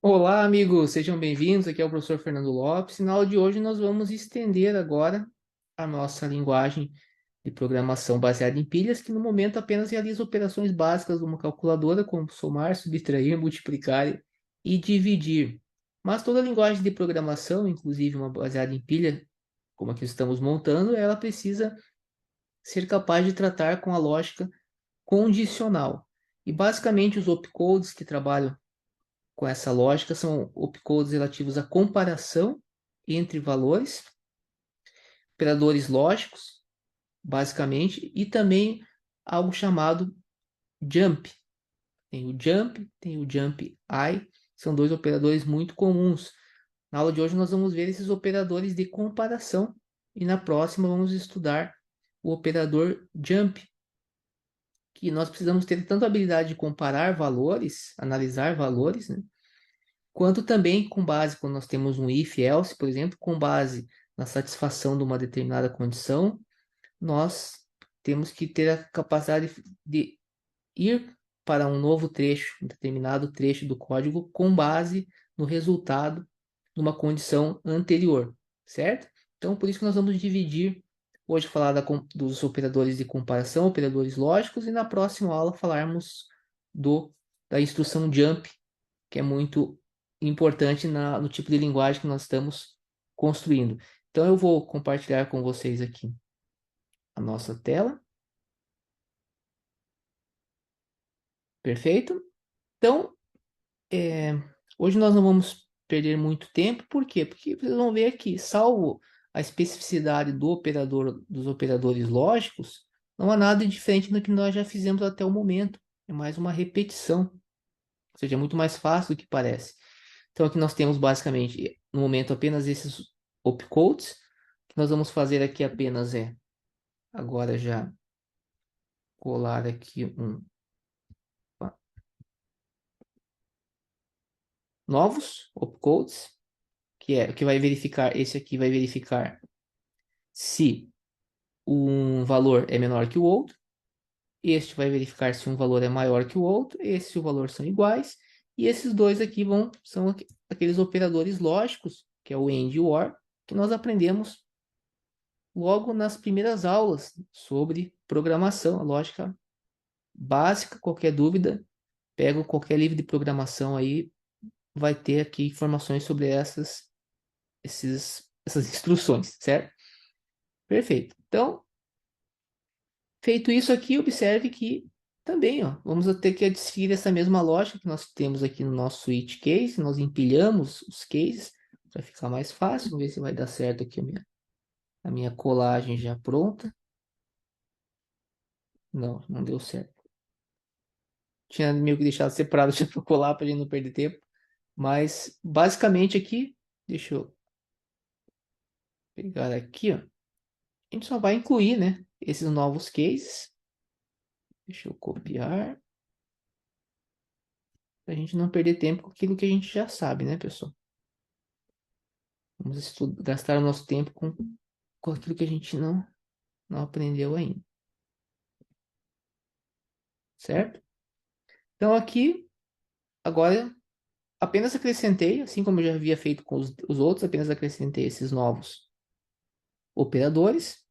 Olá, amigos, sejam bem-vindos. Aqui é o professor Fernando Lopes. Na aula de hoje, nós vamos estender agora a nossa linguagem de programação baseada em pilhas, que no momento apenas realiza operações básicas de uma calculadora, como somar, subtrair, multiplicar e dividir. Mas toda linguagem de programação, inclusive uma baseada em pilha, como a que estamos montando, ela precisa ser capaz de tratar com a lógica condicional. E basicamente os opcodes que trabalham com essa lógica são opcodes relativos à comparação entre valores, operadores lógicos, basicamente, e também algo chamado jump. Tem o jump I, são dois operadores muito comuns. Na aula de hoje nós vamos ver esses operadores de comparação e na próxima vamos estudar o operador jump, que nós precisamos ter tanto a habilidade de comparar valores, analisar valores, né? Quanto também com base, quando nós temos um if else, por exemplo, com base na satisfação de uma determinada condição, nós temos que ter a capacidade de ir para um novo trecho, um determinado trecho do código, com base no resultado de uma condição anterior, certo? Então, por isso que nós vamos dividir, hoje falar dos operadores de comparação, operadores lógicos, e na próxima aula falarmos da instrução jump, que é muito importante no tipo de linguagem que nós estamos construindo. Então, eu vou compartilhar com vocês aqui a nossa tela. Perfeito? Então, é, hoje nós não vamos perder muito tempo. Por quê? Porque vocês vão ver aqui, salvo a especificidade do operador, dos operadores lógicos, não há nada diferente do que nós já fizemos até o momento. É mais uma repetição, ou seja, é muito mais fácil do que parece. Então aqui nós temos basicamente, no momento, apenas esses opcodes. O que nós vamos fazer aqui apenas agora já colar aqui novos opcodes, que é o que vai verificar, esse aqui vai verificar se um valor é menor que o outro, este vai verificar se um valor é maior que o outro, esse se o valor são iguais, e esses dois aqui são aqueles operadores lógicos, que é o AND e o OR, que nós aprendemos logo nas primeiras aulas sobre programação, a lógica básica. Qualquer dúvida, pega qualquer livro de programação aí, vai ter aqui informações sobre essas instruções, certo? Perfeito. Então, feito isso aqui, observe que também, ó, vamos ter que seguir essa mesma lógica que nós temos aqui no nosso switch case. Nós empilhamos os cases para ficar mais fácil. Vamos ver se vai dar certo aqui a minha colagem já pronta. Não, não deu certo. Tinha meio que deixado separado já para colar para a gente não perder tempo. Mas basicamente aqui, deixa eu pegar aqui, ó. A gente só vai incluir, né, esses novos cases. Deixa eu copiar, para a gente não perder tempo com aquilo que a gente já sabe, né, pessoal? Vamos gastar o nosso tempo com aquilo que a gente não aprendeu ainda, certo? Então aqui, agora, apenas acrescentei, assim como eu já havia feito com os outros, apenas acrescentei esses novos operadores.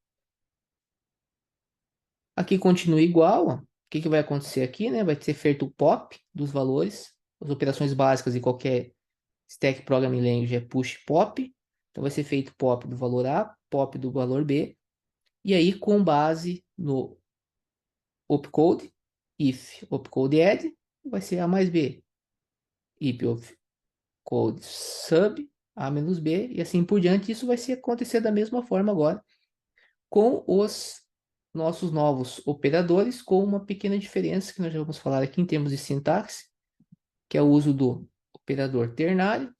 Aqui continua igual, ó. O que vai acontecer aqui, né? Vai ser feito o pop dos valores, as operações básicas de qualquer stack programming language é push pop. Então vai ser feito pop do valor A, pop do valor B, e aí com base no opcode, if opcode add, vai ser A mais B, if opcode sub, A menos B, e assim por diante. Isso vai acontecer da mesma forma agora com os nossos novos operadores, com uma pequena diferença que nós já vamos falar aqui em termos de sintaxe, que é o uso do operador ternário,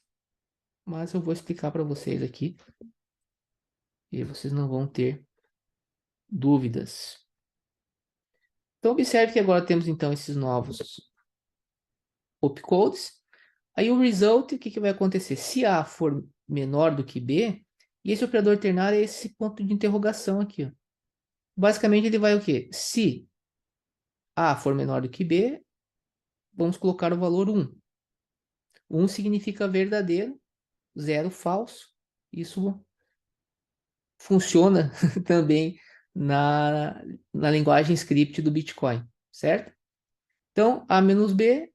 mas eu vou explicar para vocês aqui e vocês não vão ter dúvidas. Então observe que agora temos então esses novos opcodes. Aí o result, o que vai acontecer? Se A for menor do que B, e esse operador ternário é esse ponto de interrogação aqui, ó. Basicamente ele vai o quê? Se A for menor do que B, vamos colocar o valor 1. 1 significa verdadeiro, 0 falso. Isso funciona também na linguagem script do Bitcoin, certo? Então, A menos B,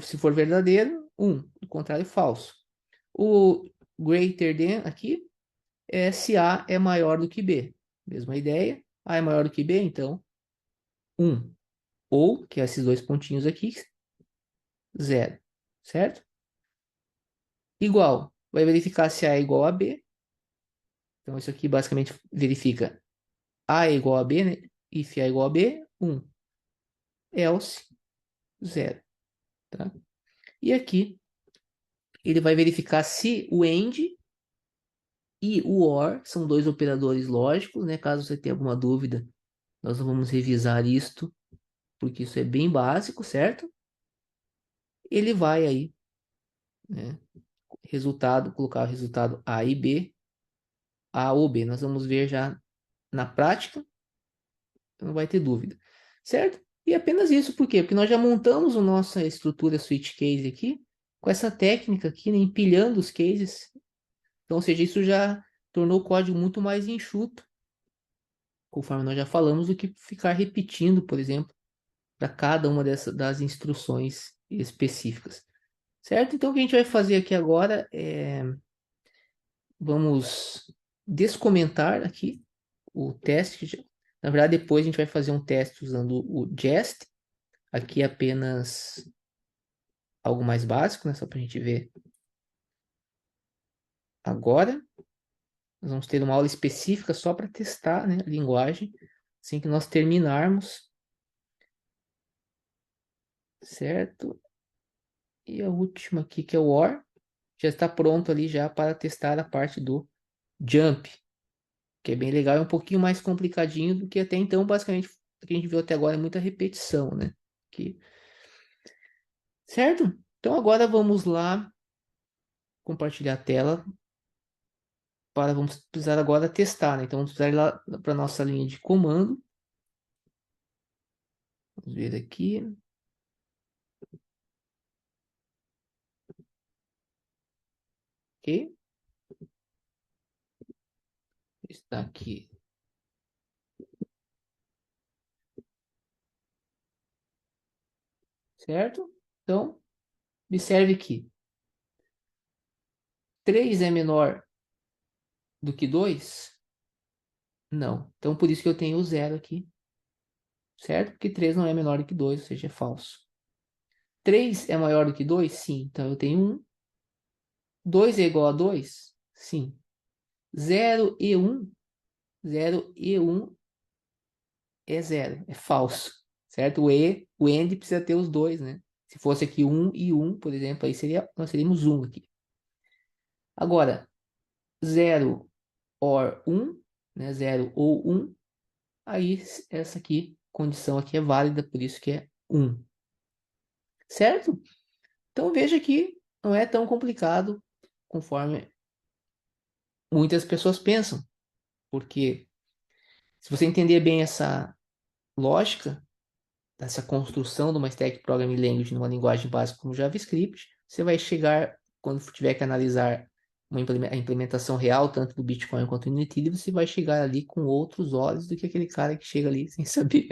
se for verdadeiro, 1, o contrário, falso. O greater than aqui é se A é maior do que B. Mesma ideia, A é maior do que B, então 1. Ou, que é esses dois pontinhos aqui, 0, certo? Igual, vai verificar se A é igual a B. Então, isso aqui basicamente verifica A é igual a B, né? If A é igual a B, 1. Else, 0. Tá? E aqui, ele vai verificar se o AND e o OR são dois operadores lógicos, né? Caso você tenha alguma dúvida, nós vamos revisar isto, porque isso é bem básico, certo? Ele vai aí, né? Resultado, colocar o resultado A e B, A ou B. Nós vamos ver já na prática, não vai ter dúvida, certo? E apenas isso, por quê? Porque nós já montamos a nossa estrutura switch case aqui, com essa técnica aqui, né? Empilhando os cases. Então, ou seja, isso já tornou o código muito mais enxuto, conforme nós já falamos, do que ficar repetindo, por exemplo, para cada uma das instruções específicas. Certo? Então, o que a gente vai fazer aqui agora é... Vamos descomentar aqui o teste. Na verdade, depois a gente vai fazer um teste usando o jest. Aqui é apenas algo mais básico, né? Só para a gente ver agora. Nós vamos ter uma aula específica só para testar, né, a linguagem. Assim que nós terminarmos. Certo? E a última aqui, que é o OR, já está pronto ali já para testar a parte do jump, que é bem legal, é um pouquinho mais complicadinho do que até então, basicamente, o que a gente viu até agora é muita repetição, né? Aqui. Certo? Então agora vamos lá compartilhar a tela vamos precisar agora testar, né? Então vamos precisar ir lá para a nossa linha de comando. Vamos ver aqui. Ok? Está aqui. Certo? Então, observe que 3 é menor do que 2? Não. Então, por isso que eu tenho o 0 aqui. Certo? Porque 3 não é menor do que 2, ou seja, é falso. 3 é maior do que 2? Sim. Então, eu tenho 1. 2 é igual a 2? Sim. 0 e 1? 0 e 1 é 0. É falso. Certo? O AND precisa ter os dois, né? Se fosse aqui 1 e 1, por exemplo, aí nós teríamos 1 aqui. Agora, 0 or 1, né? 0 ou 1, aí essa aqui, condição aqui é válida, por isso que é 1. Certo? Então veja que não é tão complicado conforme muitas pessoas pensam, porque se você entender bem essa lógica, dessa construção de uma Static Programming Language numa linguagem básica como JavaScript, você vai chegar, quando tiver que analisar a implementação real, tanto do Bitcoin quanto do Unity, você vai chegar ali com outros olhos do que aquele cara que chega ali sem saber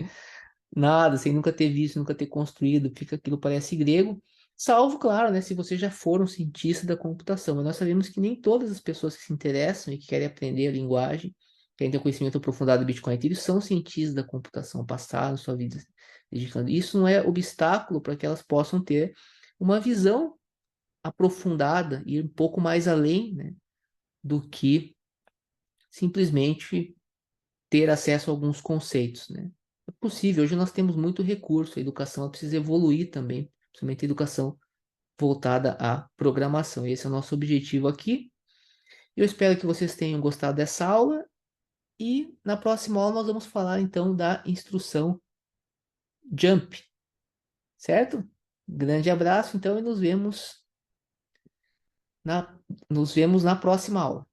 nada, sem nunca ter visto, nunca ter construído, fica aquilo parece grego, salvo, claro, né, se você já for um cientista da computação. Mas nós sabemos que nem todas as pessoas que se interessam e que querem aprender a linguagem, querem ter um conhecimento aprofundado do Bitcoin, eles são cientistas da computação, passaram sua vida dedicando. Isso não é obstáculo para que elas possam ter uma visão aprofundada e um pouco mais além, né, do que simplesmente ter acesso a alguns conceitos, né? É possível, hoje nós temos muito recurso, a educação precisa evoluir também, principalmente a educação voltada à programação. Esse é o nosso objetivo aqui. Eu espero que vocês tenham gostado dessa aula e na próxima aula nós vamos falar então da instrução jump, certo? Grande abraço então e nos vemos na próxima aula.